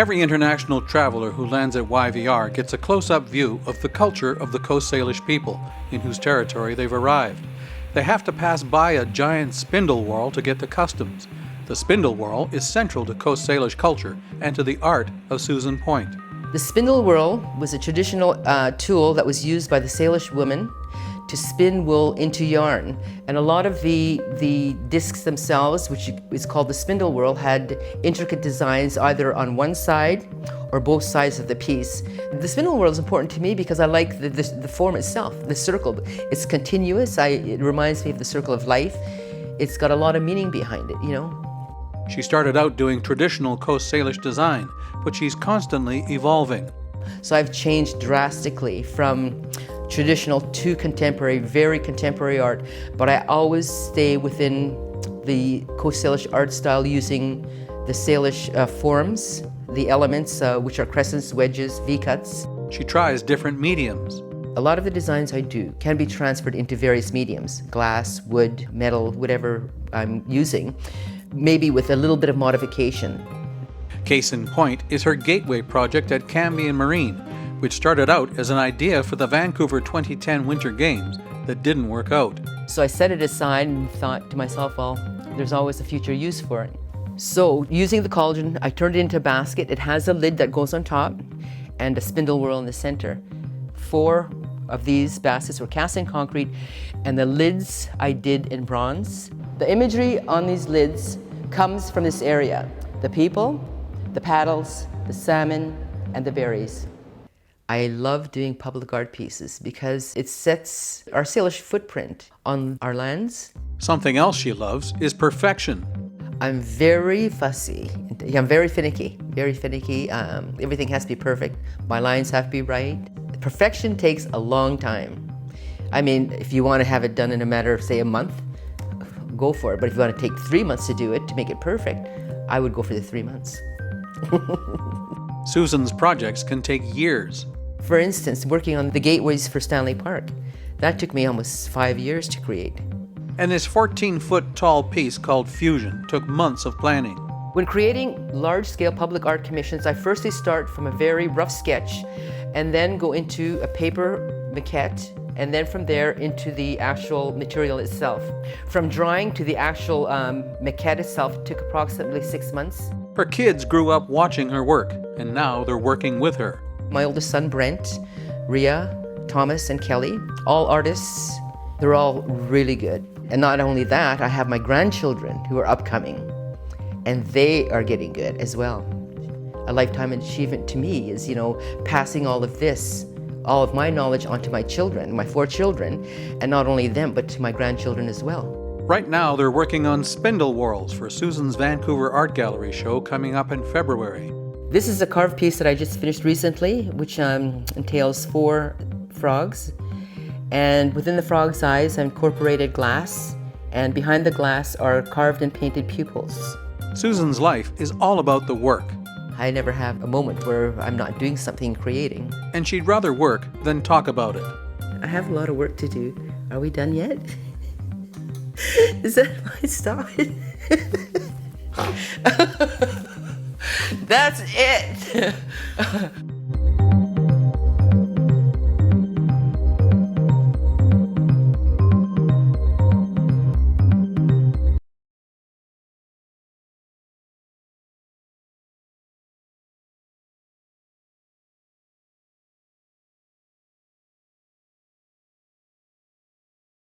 Every international traveler who lands at YVR gets a close-up view of the culture of the Coast Salish people, in whose territory they've arrived. They have to pass by a giant spindle whorl to get to customs. The spindle whorl is central to Coast Salish culture and to the art of Susan Point. The spindle whorl was a traditional tool that was used by the Salish women to spin wool into yarn. And a lot of the discs themselves, which is called the spindle whorl, had intricate designs either on one side or both sides of the piece. The spindle whorl is important to me because I like the form itself, the circle. It's continuous. It reminds me of the circle of life. It's got a lot of meaning behind it, you know. She started out doing traditional Coast Salish design, but she's constantly evolving. So I've changed drastically from traditional to contemporary, very contemporary art, but I always stay within the Coast Salish art style using the Salish forms, the elements, which are crescents, wedges, V-cuts. She tries different mediums. A lot of the designs I do can be transferred into various mediums, glass, wood, metal, whatever I'm using, maybe with a little bit of modification. Case in point is her gateway project at Cambion Marine, which started out as an idea for the Vancouver 2010 Winter Games that didn't work out. So I set it aside and thought to myself, well, there's always a future use for it. So using the cauldron, I turned it into a basket. It has a lid that goes on top and a spindle whorl in the center. 4 of these baskets were cast in concrete, and the lids I did in bronze. The imagery on these lids comes from this area: the people, the paddles, the salmon, and the berries. I love doing public art pieces because it sets our Salish footprint on our lands. Something else she loves is perfection. I'm very fussy. I'm very finicky, very finicky. Everything has to be perfect. My lines have to be right. Perfection takes a long time. I mean, if you want to have it done in a matter of, say, a month, go for it. But if you want to take 3 months to do it, to make it perfect, I would go for the 3 months. Susan's projects can take years. For instance, working on the gateways for Stanley Park, that took me almost 5 years to create. And this 14-foot tall piece called Fusion took months of planning. When creating large-scale public art commissions, I firstly start from a very rough sketch and then go into a paper maquette, and then from there into the actual material itself. From drawing to the actual maquette itself took approximately 6 months. Her kids grew up watching her work, and now they're working with her. My oldest son, Brent, Rhea, Thomas, and Kelly, all artists. They're all really good. And not only that, I have my grandchildren who are upcoming, and they are getting good as well. A lifetime achievement to me is, you know, passing all of this, all of my knowledge onto my children, my 4 children, and not only them, but to my grandchildren as well. Right now, they're working on spindle whorls for Susan's Vancouver Art Gallery show coming up in February. This is a carved piece that I just finished recently, which entails 4 frogs. And within the frog's eyes, I incorporated glass, and behind the glass are carved and painted pupils. Susan's life is all about the work. I never have a moment where I'm not doing something, creating. And she'd rather work than talk about it. I have a lot of work to do. Are we done yet? Is that my stop? That's it.